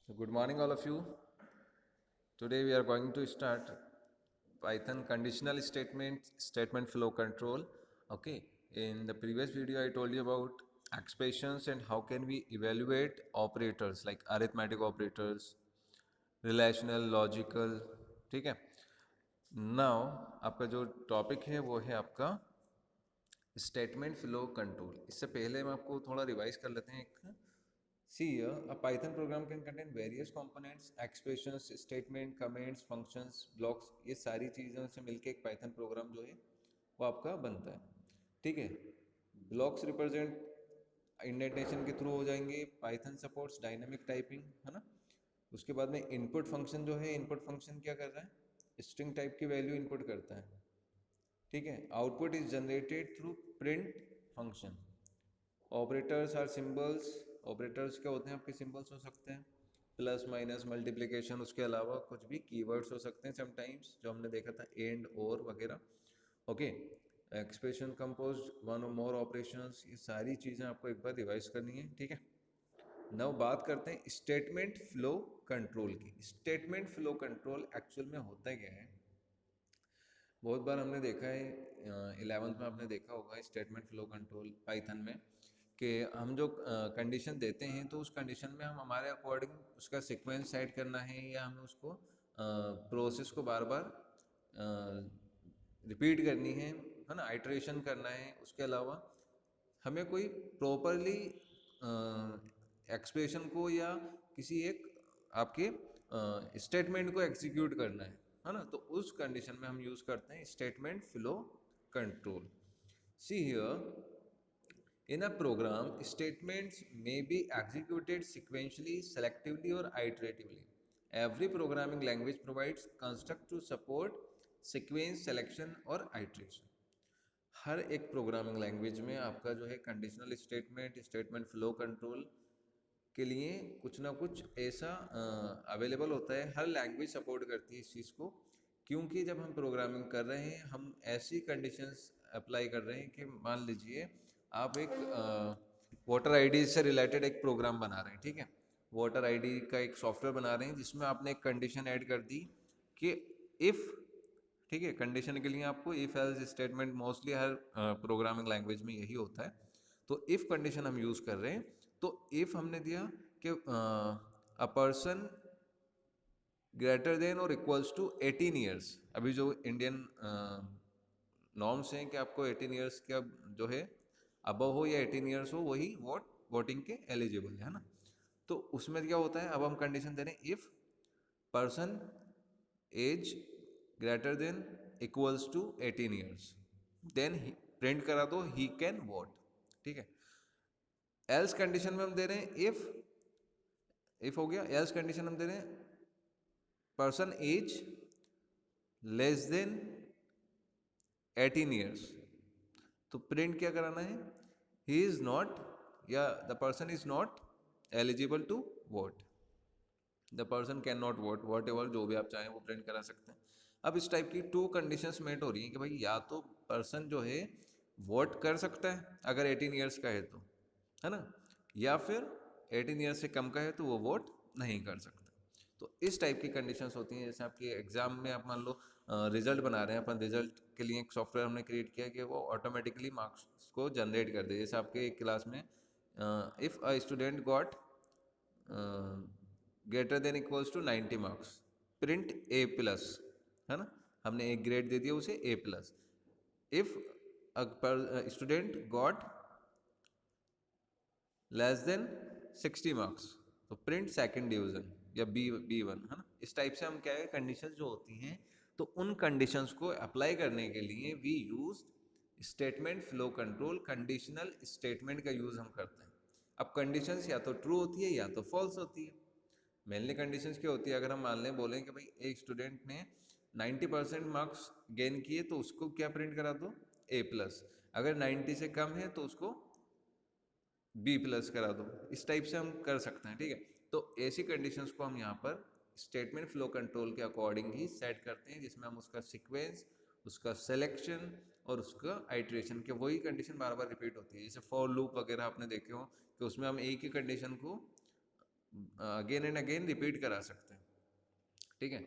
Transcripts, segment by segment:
So good morning, all of you. Today we are going to start Python conditional statement flow control. Okay. In the previous video, I told you about expressions and how can we evaluate operators like arithmetic operators, relational, logical. ठीक है. Now आपका जो topic है वो है आपका statement flow control. इससे पहले हम आपको थोड़ा रिवाइज कर लेते हैं. एक See here, a Python program can contain various components, expressions, statement, comments, functions, blocks. ये सारी चीज़ों से मिलके एक Python प्रोग्राम जो है वो आपका बनता है. ठीक है. ब्लॉक्स रिप्रेजेंट इंडेंटेशन के थ्रू हो जाएंगे. पाइथन सपोर्ट्स डायनेमिक टाइपिंग, है ना. उसके बाद में इनपुट फंक्शन जो है, इनपुट फंक्शन क्या कर रहा है, स्ट्रिंग टाइप की वैल्यू इनपुट करता है. ठीक है. Output is generated through print function. Operators are symbols. Operators क्या होते हैं, आपके सिंबल्स हो सकते हैं, प्लस माइनस मल्टीप्लिकेशन. उसके अलावा कुछ भी कीवर्ड्स हो सकते हैं समटाइम्स, जो हमने देखा था एंड और वगैरह. ओके. एक्सप्रेशन कंपोज वन और मोर ऑपरेशंस. ये सारी चीज़ें आपको एक बार रिवाइज करनी है. ठीक है. नव बात करते हैं स्टेटमेंट फ्लो कंट्रोल की. स्टेटमेंट फ्लो कंट्रोल एक्चुअल में होता क्या है. बहुत बार हमने देखा है, 11th में आपने देखा होगा स्टेटमेंट फ्लो कंट्रोल पाइथन में, कि हम जो कंडीशन देते हैं तो उस कंडीशन में हम हमारे अकॉर्डिंग उसका सीक्वेंस सेट करना है, या हमें उसको प्रोसेस को बार बार रिपीट करनी है ना, आइट्रेशन करना है. उसके अलावा हमें कोई प्रॉपरली एक्सप्रेशन को या किसी एक आपके स्टेटमेंट को एग्जीक्यूट करना है ना. तो उस कंडीशन में हम यूज़ करते हैं statement flow control. See here, in a program, statements may be executed sequentially, selectively, or iteratively. Every programming language provides construct to support sequence, selection और iteration. हर एक प्रोग्रामिंग लैंग्वेज में आपका जो है conditional statement, statement flow control के लिए कुछ ना कुछ ऐसा अवेलेबल होता है. हर लैंग्वेज सपोर्ट करती है इस चीज़ को, क्योंकि जब हम प्रोग्रामिंग कर रहे हैं हम ऐसी कंडीशंस अप्लाई कर रहे हैं कि मान लीजिए आप एक वोटर आईडी से रिलेटेड एक प्रोग्राम बना रहे हैं. ठीक है. वोटर आईडी का एक सॉफ्टवेयर बना रहे हैं जिसमें आपने एक कंडीशन ऐड कर दी कि इफ़. ठीक है. कंडीशन के लिए आपको if else statement mostly her programming language में यही होता है. तो इफ़ कंडीशन हम यूज़ कर रहे हैं, तो इफ़ हमने दिया कि अ पर्सन ग्रेटर देन और इक्वल्स टू 18 ईयर्स. अभी जो इंडियन नॉर्म्स हैं कि आपको 18 ईयर्स का जो है अबव हो या 18 ईयर्स हो वही वोटिंग के एलिजिबल है ना. तो उसमें क्या होता है, अब हम कंडीशन दे रहे हैं if person age greater than equals to 18 years, then print करा दो ही कैन वोट. ठीक है. एल्स कंडीशन में हम दे रहे हैं इफ हो गया. एल्स कंडीशन हम दे रहे हैं person age less than 18 years. तो प्रिंट क्या कराना है, ही इज नॉट या the person is not eligible to vote. The person can not vote, whatever जो भी आप चाहें वो प्रिंट करा सकते हैं. अब इस टाइप की टू कंडीशंस मेट हो रही हैं कि भाई या तो पर्सन जो है वोट कर सकता है अगर 18 ईयर्स का है तो, है ना, या फिर 18 ईयर्स से कम का है तो वो वोट नहीं कर सकता. तो इस टाइप की कंडीशंस होती हैं. जैसे आपके एग्जाम में आप मान लो रिजल्ट बना रहे हैं, अपन रिजल्ट के लिए एक सॉफ्टवेयर हमने क्रिएट किया कि वो ऑटोमेटिकली मार्क्स को जनरेट कर दे. जैसे आपके एक क्लास में if a student got greater than equals to 90 marks, print A plus, है ना. हमने एक ग्रेड दे दिया उसे A plus. If student got less than 60 marks, तो प्रिंट सेकंड डिवीजन या बी वन, है ना. इस टाइप से हम क्या है कंडीशंस जो होती हैं, तो उन कंडीशंस को अप्लाई करने के लिए we use statement flow control. Conditional statement का यूज़ हम करते हैं. अब कंडीशंस या तो ट्रू होती है या तो फॉल्स होती है. मेनली कंडीशंस क्या होती है, अगर हम मान लें बोलें कि भाई एक स्टूडेंट ने 90% मार्क्स गेन किए तो उसको क्या प्रिंट करा दो, ए प्लस. अगर 90 से कम है तो उसको बी प्लस करा दो. इस टाइप से हम कर सकते हैं. ठीक है. तो ऐसी कंडीशंस को हम यहाँ पर स्टेटमेंट फ्लो कंट्रोल के अकॉर्डिंग ही सेट करते हैं, जिसमें हम उसका सीक्वेंस, उसका सिलेक्शन और उसका आइट्रेशन के वही कंडीशन बार बार रिपीट होती है. जैसे फॉर लूप वगैरह आपने देखे हो कि उसमें हम एक ही कंडीशन को अगेन एंड अगेन रिपीट करा सकते हैं, ठीक है।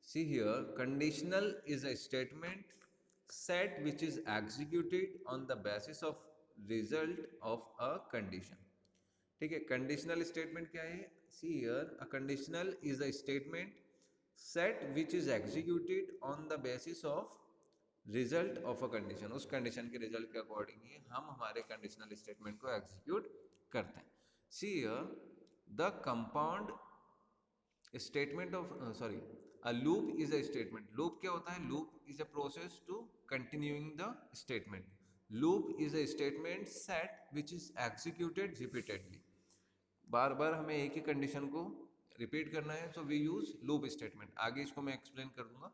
See here conditional is a statement set which is executed on the basis of result of a condition, ठीक है। कंडीशनल स्टेटमेंट क्या है? See here a conditional is a statement set which is executed on the basis of result of a condition, उस condition के result के according ही हम हमारे conditional statement को एग्जीक्यूट करते हैं। See here the compound statement of sorry a loop is a statement. Loop क्या होता है? Loop is a process to continuing the statement. Loop is a statement set which is executed repeatedly. बार बार हमें एक ही condition को repeat करना है, तो वी यूज लूप स्टेटमेंट। आगे इसको मैं एक्सप्लेन कर दूंगा।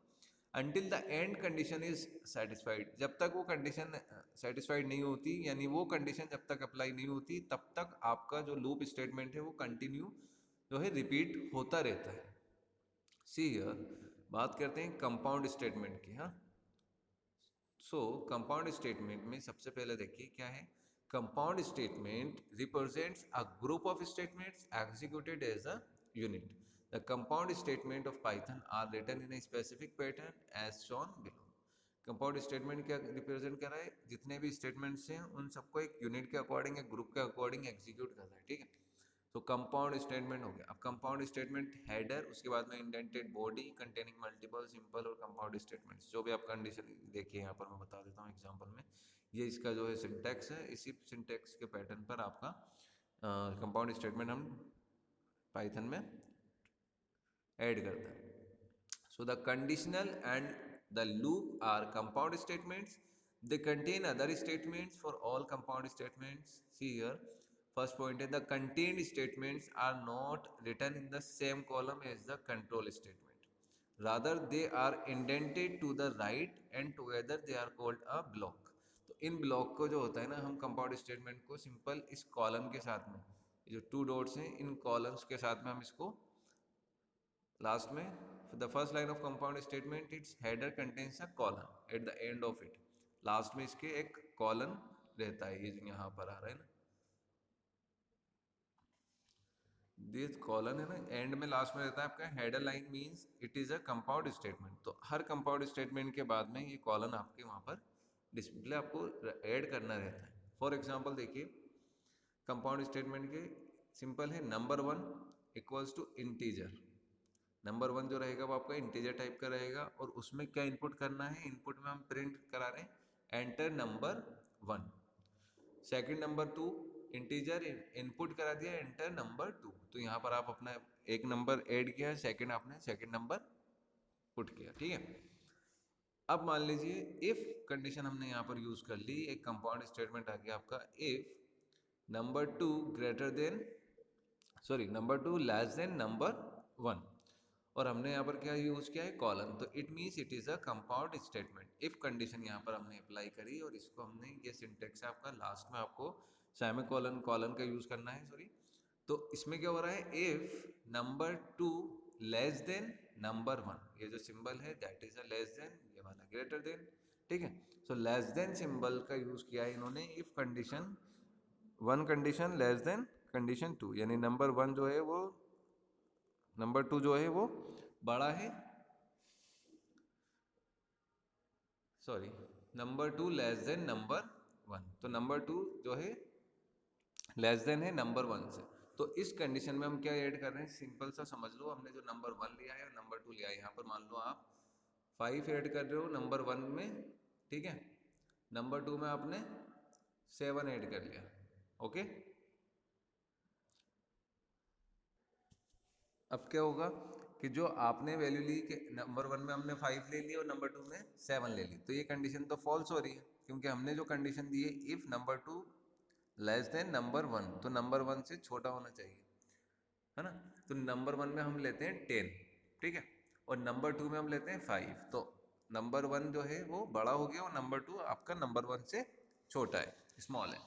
Until the end condition is satisfied, जब तक वो कंडीशन सेटिस्फाइड नहीं होती, यानी वो कंडीशन जब तक अप्लाई नहीं होती, तब तक आपका जो लूप स्टेटमेंट है वो कंटिन्यू जो है रिपीट होता रहता है। सी हियर बात करते हैं कंपाउंड स्टेटमेंट की। हाँ, सो कंपाउंड स्टेटमेंट में सबसे पहले देखिए क्या है। Compound statement represents a group of statements executed as a unit. The compound statement of Python are written in a specific pattern as shown below. Compound statement क्या represent कर रहा है? जितने भी स्टेटमेंट्स हैं उन सबको एक यूनिट के अकॉर्डिंग, एक ग्रुप के अकॉर्डिंग एग्जीक्यूट कर रहा है, ठीक है। तो कंपाउंड स्टेटमेंट हो गया। अब कंपाउंड स्टेटमेंट हेडर, उसके बाद में indented body containing multiple simple और कंपाउंड स्टेटमेंट्स, जो भी आप कंडीशन देखिए यहाँ पर मैं बता देता हूँ एग्जांपल में। ये इसका जो है सिंटैक्स है, इसी सिंटैक्स के पैटर्न पर आपका कंपाउंड स्टेटमेंट हम पाइथन में ऐड करते हैं। So the conditional and the loop are compound statements. They contain other statements for all compound statements. See here, first point is the contained statements are not written in the same column as the control statement. Rather, they are indented to the right and together they are called a block. तो इन block को जो होता है ना, हम compound statement को simple इस column के साथ में, जो टू डॉट्स हैं इन कॉलम्स के साथ में हम इसको लास्ट में, the first line of compound statement it's header contains a colon at the end of it. Last में इसके एक कॉलन रहता है, ये यहाँ पर आ रहा है ना, दिस कॉलन है ना, एंड में लास्ट में रहता है आपका header line, means it is a compound statement. तो हर कंपाउंड स्टेटमेंट के बाद में ये कॉलन आपके वहाँ पर डिस्प्ले आपको ऐड करना रहता है। फॉर एग्जाम्पल देखिए, कंपाउंड स्टेटमेंट के सिंपल है, number 1 equals to integer. Number 1 जो रहेगा वो आपका इंटीजर टाइप का रहेगा, और उसमें क्या इनपुट करना है? इनपुट में हम प्रिंट करा रहे हैं enter number 1। Second number 2 integer input करा दिया एंटर नंबर 2। तो यहाँ पर आप अपना एक नंबर ऐड किया है, सेकंड आपने सेकंड नंबर पुट किया, ठीक है। अब मान लीजिए इफ कंडीशन हमने यहाँ पर यूज कर ली, एक कंपाउंड स्टेटमेंट आ गया आपका, if number 2 greater than number 2 less than number 1, और हमने यहाँ पर क्या यूज किया है? कॉलन। तो it means it is a compound statement. If condition यहाँ पर हमने अप्लाई करी, और इसको हमने, ये सिंटेक्स है आपका, लास्ट में आपको सेमीकोलन कॉलन का यूज करना है, सॉरी। तो इसमें क्या हो रहा है? If number 2 less than number 1, ये जो सिंबल है that is a less than, ये वाला ग्रेटर देन, ठीक है। सो लेस देन सिंबल का यूज किया है इन्होंने। If condition 1 condition less than condition 2, यानी नंबर 1 जो है वो, नंबर 2 जो है वो बड़ा है, sorry, number 2 less than number 1। तो नंबर 2 जो है लेस देन है नंबर 1 से। तो इस कंडीशन में हम क्या ऐड कर रहे हैं? सिंपल सा समझ लो, हमने जो नंबर 1 लिया है और नंबर 2 लिया है, यहाँ पर मान लो आप 5 ऐड कर रहे हो नंबर 1 में, ठीक है। नंबर 2 में आपने 7 ऐड कर लिया, ओके। अब क्या होगा कि जो आपने वैल्यू ली कि नंबर 1 में हमने 5 ले ली और नंबर 2 में 7 ले ली, तो ये कंडीशन तो फॉल्स हो रही है, क्योंकि हमने जो कंडीशन दी है if number 2 less than number 1, तो नंबर 1 से छोटा होना चाहिए, है ना। तो नंबर 1 में हम लेते हैं 10, ठीक है, और नंबर 2 में हम लेते हैं 5। तो नंबर 1 जो है वो बड़ा हो गया, और नंबर 2 आपका नंबर 1 से छोटा है, स्मॉल है,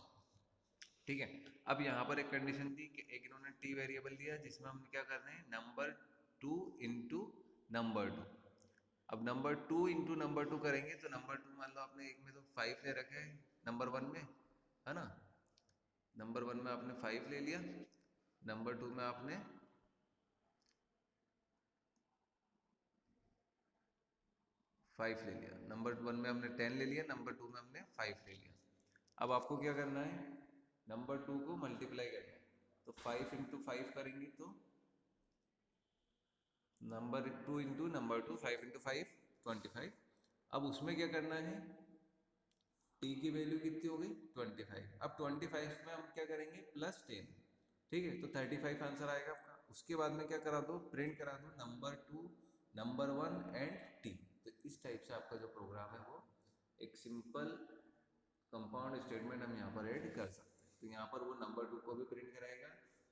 ठीक है। अब यहाँ पर एक कंडीशन दी कि एक इन्होंने टी वेरिएबल दिया, जिसमें हम क्या कर रहे हैं? Number 2 into number 2। अब नंबर 2 इंटू नंबर 2 करेंगे, तो नंबर 2 मान लो आपने एक में तो 5 ले रखा है नंबर 1 में, है ना। नंबर 1 में आपने 5 ले लिया, नंबर 2 में आपने 5 ले लिया, नंबर 1 में हमने 10 ले लिया, नंबर 2 में हमने 5 ले लिया। अब आपको क्या करना है, नंबर 2 को मल्टीप्लाई करना है, तो 5 इंटू 5 करेंगे तो नंबर 2 इंटू नंबर 2, 5 इंटू 5 25। अब उसमें क्या करना है, टी की वैल्यू कितनी हो गई 25। अब 25 में हम क्या करेंगे +10, ठीक है, तो 35 आंसर आएगा आपका। उसके बाद में क्या करा दो, प्रिंट करा दो नंबर 2, नंबर 1 एंड टी। तो इस टाइप से आपका जो प्रोग्राम है वो एक सिंपल कंपाउंड स्टेटमेंट हम यहाँ पर ऐड कर सकते हैं। तो यहाँ पर वो नंबर 2 को भी प्रिंट कराएगा,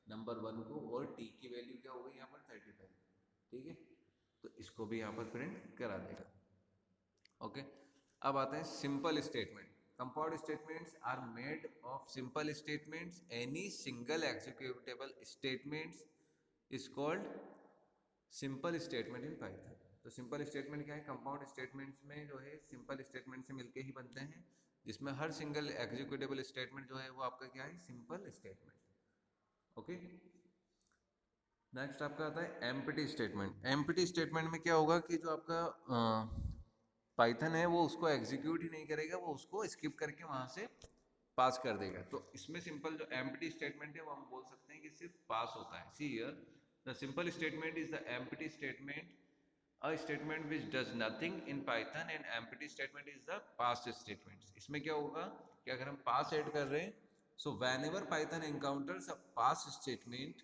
नंबर 1 को, और टी की वैल्यू क्या हो गई यहाँ पर 35, ठीक है, तो इसको भी यहाँ पर प्रिंट करा देगा। ओके, अब आते हैं simple statement. Compound statements are made of simple statements, any single executable statements is called simple statement in Python. तो सिंपल स्टेटमेंट क्या है, कंपाउंड स्टेटमेंट्स में जो है सिंपल स्टेटमेंट से मिलके ही बनते हैं, जिसमें हर सिंगल एग्जीक्यूटेबल स्टेटमेंट जो है वो आपका क्या है, सिंपल स्टेटमेंट। ओके, नेक्स्ट आपका आता है एम्प्टी स्टेटमेंट। एम्प्टी स्टेटमेंट में क्या होगा कि जो आपका पाइथन है वो उसको एग्जीक्यूट ही नहीं करेगा, वो उसको स्किप करके वहां से पास कर देगा। तो इसमें सिंपल जो एम्प्टी स्टेटमेंट है वो हम बोल सकते हैं कि सिर्फ पास होता है। सी here the simple statement is the empty statement, a statement which does nothing in Python, and empty statement is the pass statement. इसमें क्या होगा कि अगर हम पास ऐड कर रहे हैं, so whenever Python encounters a pass statement,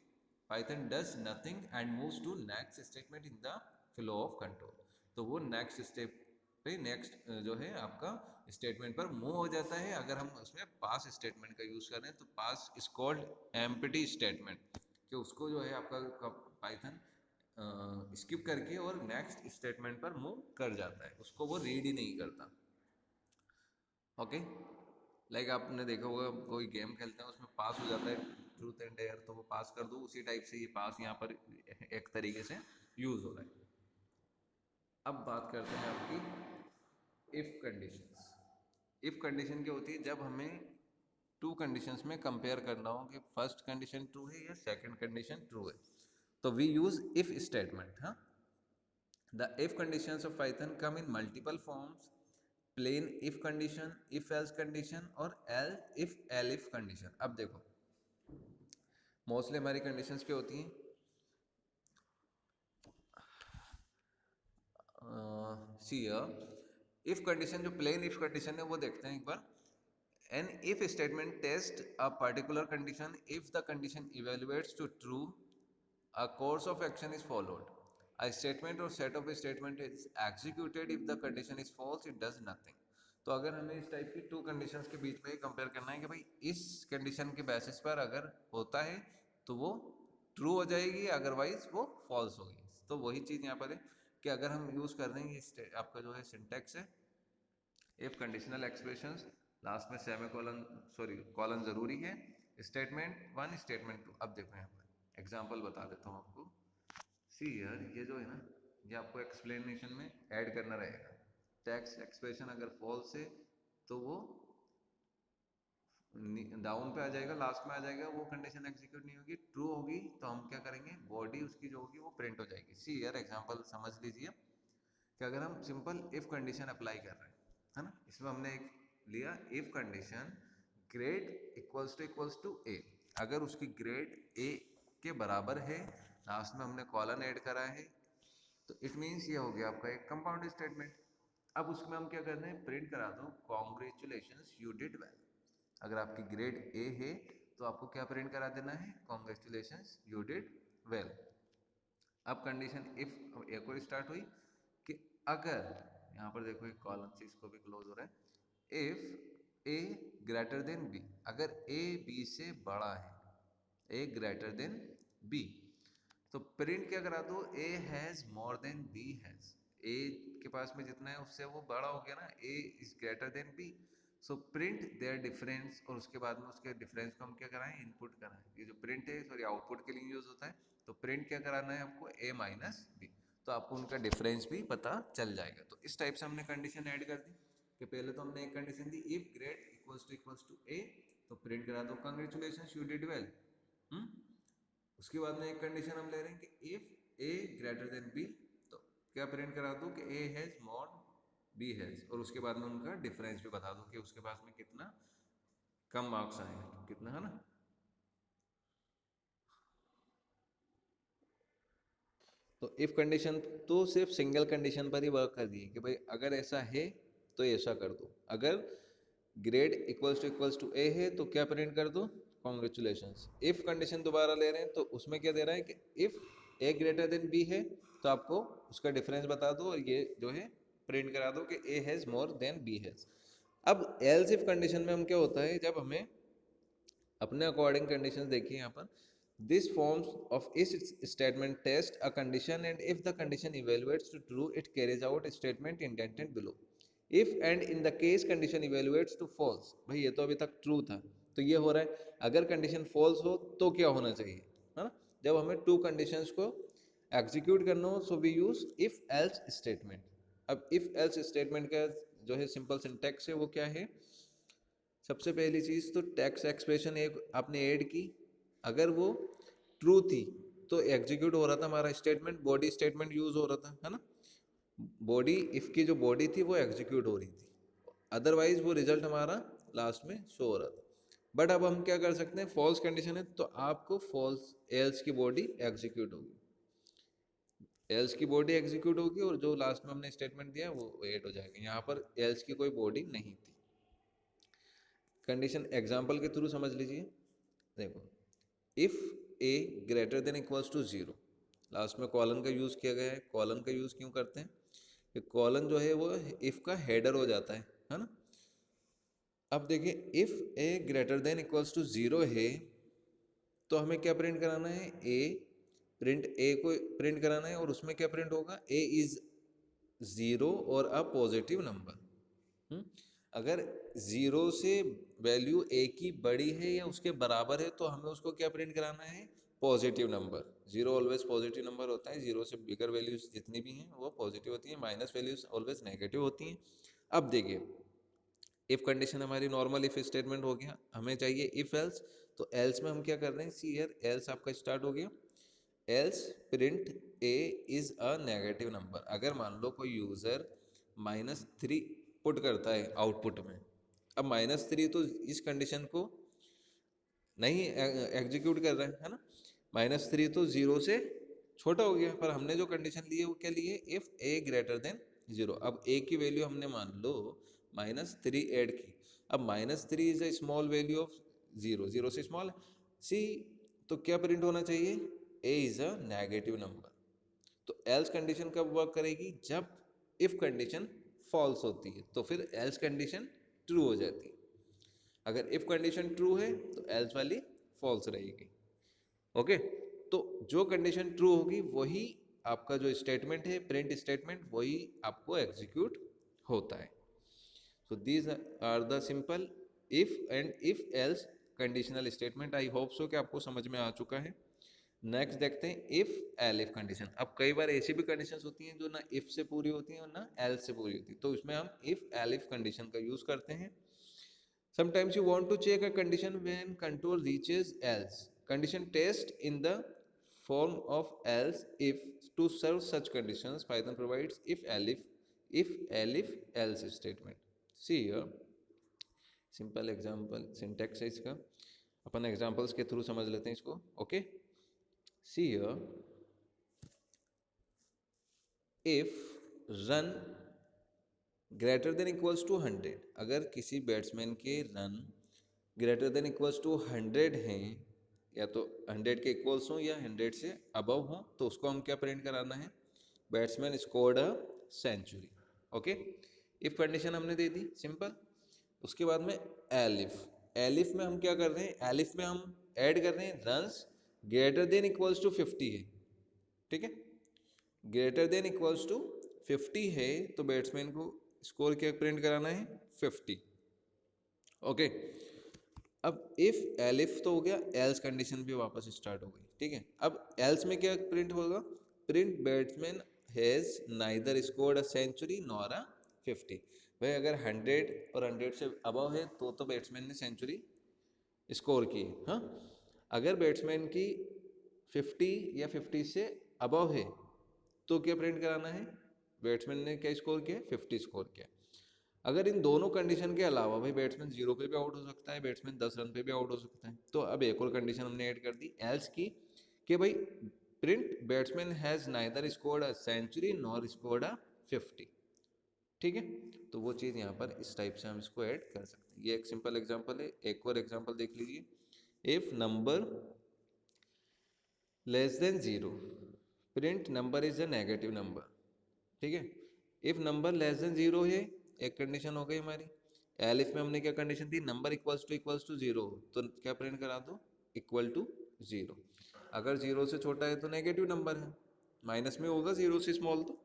Python does nothing and moves to next statement in the flow of control. तो वो नेक्स्ट स्टेप पे, नेक्स्ट जो है आपका स्टेटमेंट पर मूव हो जाता है। अगर हम उसमें पास स्टेटमेंट का यूज करें तो पास इज कॉल्ड एम्प्टी स्टेटमेंट, कि उसको जो है आपका पाइथन स्किप करके और नेक्स्ट स्टेटमेंट पर मूव कर जाता है, उसको वो रीड ही नहीं करता। ओके, लाइक आपने देखा होगा कोई गेम खेलते हैं उसमें पास हो जाता है ट्रूथ एंड डेयर, तो वो पास कर दो, उसी टाइप से ये पास यहाँ पर एक तरीके से यूज हो रहा है। अब बात करते हैं आपकी इफ कंडीशंस। इफ कंडीशन क्या होती है, जब हमें टू कंडीशंस में कंपेयर करना हो कि फर्स्ट कंडीशन ट्रू है या सेकंड कंडीशन ट्रू है, तो वी यूज इफ स्टेटमेंट। हाँ, the if conditions of Python come in multiple forms, plain if condition, if else condition, और एल इफ कंडीशन। अब देखो मोस्टली हमारी कंडीशंस क्या होती हैं, सी इफ कंडीशन, जो प्लेन इफ कंडीशन है वो देखते हैं एक बार। An if statement tests a particular condition. If the condition evaluates to true, a course of action is followed. A statement or set of statement is executed. If the condition is false, it does nothing. तो अगर हमें इस type की to conditions के बीच में compare करना है कि भाई इस कंडीशन के बेसिस पर अगर होता है तो वो ट्रू हो जाएगी, अदरवाइज वो फॉल्स होगी। तो वही चीज़ यहाँ पर है कि अगर हम यूज़ कर रहे हैं, आपका जो है सिंटैक्स है इफ कंडीशनल एक्सप्रेशंस, लास्ट में सेमीकोलन, सॉरी कॉलन जरूरी है, स्टेटमेंट 1 स्टेटमेंट 2। अब देखो यहाँ पर एग्जांपल बता देता हूँ आपको। सी हियर, ये जो है ना, ये आपको एक्सप्लेनेशन में ऐड करना रहेगा। टेक्स्ट एक्सप्रेशन अगर फॉल्स है तो वो डाउन पे आ जाएगा, लास्ट में आ जाएगा, वो कंडीशन एग्जीक्यूट नहीं होगी। ट्रू होगी तो हम क्या करेंगे, बॉडी उसकी जो होगी वो प्रिंट हो जाएगी। सी हियर एग्जांपल समझ लीजिए कि अगर हम सिंपल इफ कंडीशन अप्लाई कर रहे हैं, है ना, इसमें हमने एक लिया if condition grade equals to A. अगर उसकी ग्रेड ए के बराबर है, लास्ट में हमने कॉलन ऐड करा है, तो इट मीन्स ये हो गया आपका एक कंपाउंड स्टेटमेंट। अब उसमें हम क्या कर रहे हैं, प्रिंट करा दो कॉन्ग्रेचुलेशंस यू डिड वेल। अगर आपकी ग्रेड ए है तो आपको क्या प्रिंट करा देना है, कॉन्ग्रेचुलेशंस यू डिड वेल। अब कंडीशन इफ एक और स्टार्ट हुई कि अगर, यहाँ पर देखो एक कॉलम से इसको भी क्लोज हो रहा है, if A greater than B, अगर ए बी से बड़ा है, ए ग्रेटर देन बी, तो प्रिंट क्या करा दो, A has more than B has. A के पास में जितना है उससे वो बड़ा हो गया ना, A is greater than B, so print their difference. और उसके बाद में उसके डिफरेंस को हम क्या कराएं, इनपुट कराएं। ये जो प्रिंट है सॉरी आउटपुट के लिए यूज होता है, तो प्रिंट क्या कराना है आपको, ए माइनस बी, तो आपको उनका डिफरेंस भी पता चल जाएगा। तो इस टाइप से हमने कंडीशन ऐड कर दी कि पहले तो हमने एक कंडीशन दी if grade equals to A, तो प्रिंट करा दो कांग्रेचुलेशंस यू डिड वेल। उसके बाद में एक कंडीशन हम ले रहे हैं कि if A greater than B, तो क्या प्रिंट करा दो कि A has more B has, और उसके बाद में उनका डिफरेंस भी बता दो कि उसके पास में कितना कम मार्क्स आए हैं, कितना, है ना। तो इफ कंडीशन तो सिर्फ सिंगल कंडीशन पर ही वर्क कर दी है कि भाई अगर ऐसा है तो ऐसा कर दो, अगर ग्रेड इक्वल्स टू ए है तो क्या प्रिंट कर दो, कॉन्ग्रेचुलेशंस। इफ कंडीशन दोबारा ले रहे हैं तो उसमें क्या दे रहा है कि if A greater than B है तो आपको उसका डिफरेंस बता दो और ये जो है प्रिंट करा दो कि A has more than B has. अब एल्स इफ कंडीशन में हम क्या होता है, जब हमें अपने अकॉर्डिंग कंडीशंस देखिए यहाँ पर, this forms of is statement test a condition and if the condition evaluates to true it carries out statement indented below. If and in the case condition evaluates to false, भाई ये तो अभी तक true था तो ये हो रहा है, अगर कंडीशन फॉल्स हो तो क्या होना चाहिए, है ना। जब हमें टू कंडीशंस को एग्जीक्यूट करना हो so we use if else statement. अब इफ एल्स स्टेटमेंट का जो है सिंपल सिंटैक्स है वो क्या है, सबसे पहली चीज़ तो टैक्स एक्सप्रेशन एक आपने ऐड की, अगर वो ट्रू थी तो एग्जीक्यूट हो रहा था हमारा स्टेटमेंट, बॉडी स्टेटमेंट यूज हो रहा था, है ना। बॉडी इफ की जो बॉडी थी वो एग्जीक्यूट हो रही थी, अदरवाइज वो रिजल्ट हमारा लास्ट में शो हो रहा था। बट अब हम क्या कर सकते हैं, फॉल्स कंडीशन है तो आपको फॉल्स एल्स की बॉडी एग्जीक्यूट होगी, एल्स की बॉडी एग्जीक्यूट होगी और जो लास्ट में हमने स्टेटमेंट दिया वो ऐड हो जाएगा। यहाँ पर एल्स की कोई बॉडी नहीं थी। कंडीशन एग्जाम्पल के थ्रू समझ लीजिए, देखो if A greater than equals to zero, last में कॉलन का यूज़ किया गया है। कॉलन का यूज़ क्यों करते हैं, कि कॉलन जो है वो इफ का हेडर हो जाता है ना। अब देखिए if A greater than equals to zero है तो हमें क्या प्रिंट कराना है, ए को प्रिंट कराना है और उसमें क्या प्रिंट होगा, ए इज जीरो और अ पॉजिटिव नंबर। अगर जीरो से वैल्यू ए की बड़ी है या उसके बराबर है तो हमें उसको क्या प्रिंट कराना है, positive number. Zero always positive number होता है, जीरो से बिगर वैल्यूज जितनी भी हैं वो पॉजिटिव होती हैं, माइनस वैल्यूज ऑलवेज नेगेटिव होती हैं। अब देखिए इफ कंडीशन हमारी नॉर्मल इफ स्टेटमेंट हो गया, हमें चाहिए इफ एल्स, तो एल्स में हम क्या कर रहे हैं, सी हियर एल्स आपका स्टार्ट हो गया, else print A is a negative number. अगर मान लो कोई यूजर -3 पुट करता है आउटपुट में, अब -3 तो इस कंडीशन को नहीं एग्जीक्यूट कर रहा है ना, -3 तो जीरो से छोटा हो गया, पर हमने जो कंडीशन ली है वो क्या ली है, if A greater than zero. अब ए की वैल्यू हमने मान लो -3 ऐड की, अब -3 is a small value of zero, zero से स्मॉल है सी, तो क्या प्रिंट होना चाहिए, ए इज अ नेगेटिव नंबर। तो एल्स कंडीशन कब वर्क करेगी, जब इफ कंडीशन फॉल्स होती है तो फिर एल्स कंडीशन ट्रू हो जाती है। अगर इफ कंडीशन ट्रू है तो एल्स वाली फॉल्स रहेगी। ओके, तो जो कंडीशन ट्रू होगी वही आपका जो स्टेटमेंट है प्रिंट स्टेटमेंट वही आपको एग्जीक्यूट होता है। So these are the simple if and if else conditional statement. I hope so कि आपको समझ में आ चुका है। नेक्स्ट देखते हैं इफ एल इफ कंडीशन। अब कई बार ऐसी भी कंडीशंस होती हैं जो ना इफ से पूरी होती हैं और ना एल से पूरी होती है, तो इसमें हम इफ एल इफ कंडीशन का यूज करते हैं। Sometimes you want to check a condition when control reaches else. Condition test in the form of else if. To serve such conditions, Python provides if elif else statement. See here, simple example syntax है इसका, अपन examples के through समझ लेते हैं इसको. Okay, see here, if run greater than equals to 100, अगर किसी batsman के run greater than equals to 100 हैं, या तो 100 के इक्वल्स हों या 100 से अबव हों, तो उसको हम क्या प्रिंट कराना है, batsman scored a century. Okay, if condition हमने दे दी सिंपल। उसके बाद में एलिफ, एलिफ में हम क्या कर रहे हैं, एलिफ में हम ऐड कर रहे हैं runs greater than equals to 50 है, ठीक है, ग्रेटर देन इक्वल्स टू 50 है तो बैट्समैन को स्कोर क्या प्रिंट कराना है, 50। ओके, अब इफ एलिफ तो हो गया, एल्स कंडीशन भी वापस स्टार्ट हो गई, ठीक है। अब एल्स में क्या प्रिंट होगा, print batsman has neither scored a century nor a 50। भाई अगर 100 और 100 से अबव है तो बैट्समैन ने सेंचुरी स्कोर की, हाँ। अगर बैट्समैन की 50 या 50 से अबव है तो क्या प्रिंट कराना है, बैट्समैन ने क्या स्कोर किया, 50 स्कोर किया। अगर इन दोनों कंडीशन के अलावा भाई बैट्समैन 0 पे भी आउट हो सकता है, बैट्समैन 10 रन पे भी आउट हो सकता है, तो अब एक और कंडीशन हमने ऐड कर दी एल्स की, कि भाई print batsman has neither scored a century nor scored a 50। ठीक है, तो वो चीज़ यहाँ पर इस टाइप से हम इसको ऐड कर सकते हैं। ये एक सिंपल एग्जांपल है। एक और एग्जांपल देख लीजिए। If number less than 0, print number is a negative number. ठीक है, इफ नंबर लेस देन 0 है, एक कंडीशन हो गई हमारी। एलिफ में हमने क्या कंडीशन दी, नंबर इक्वल्स टू 0, तो क्या प्रिंट करा दो, इक्वल टू 0। अगर 0 से छोटा है तो नेगेटिव नंबर है, माइनस में होगा 0 से स्मॉल तो।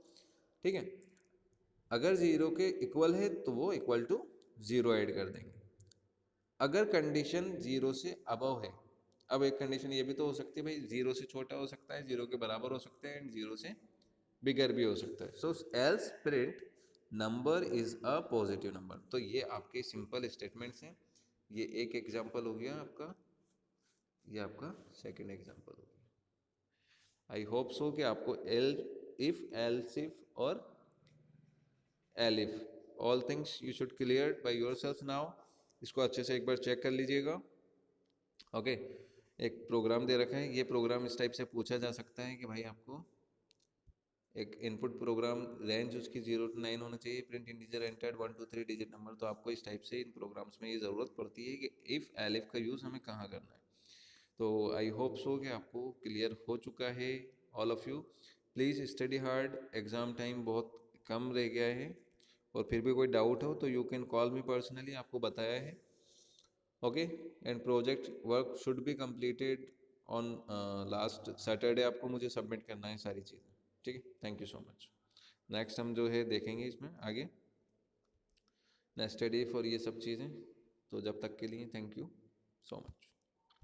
ठीक है, अगर 0 के इक्वल है तो वो इक्वल टू 0 ऐड कर देंगे। अगर कंडीशन 0 से अबव है, अब एक कंडीशन ये भी तो हो सकती है भाई, 0 से छोटा हो सकता है, 0 के बराबर हो सकता है, एंड 0 से बिगर भी हो सकता है। So else print number is a positive number. तो ये आपके सिंपल स्टेटमेंट्स हैं। ये एक एग्जांपल हो गया आपका, ये आपका सेकंड एग्जांपल हो गया। आई होप सो कि आपको एल्स इफ और elif all things you should clear by yourself now. इसको अच्छे से एक बार चेक कर लीजिएगा। ओके, एक प्रोग्राम दे रखा है, ये प्रोग्राम इस टाइप से पूछा जा सकता है कि भाई आपको एक इनपुट प्रोग्राम रेंज उसकी 0 to 9 होना चाहिए, print integer entered 1 2 3 digit number. तो आपको इस टाइप से इन प्रोग्राम्स में ये ज़रूरत पड़ती है कि इफ़ एलिफ का यूज़ हमें कहाँ करना है। तो आई होप सो कि आपको क्लियर हो चुका है। All of you please study hard, exam time बहुत कम रह गया है, और फिर भी कोई डाउट हो तो you can call me personally, आपको बताया है। Okay, and project work should be completed on last Saturday, आपको मुझे सबमिट करना है सारी चीज़ें। ठीक है, thank you so much. Next हम जो है देखेंगे इसमें आगे, नेक्स्ट डे फॉर ये सब चीज़ें। तो जब तक के लिए थैंक यू सो मच।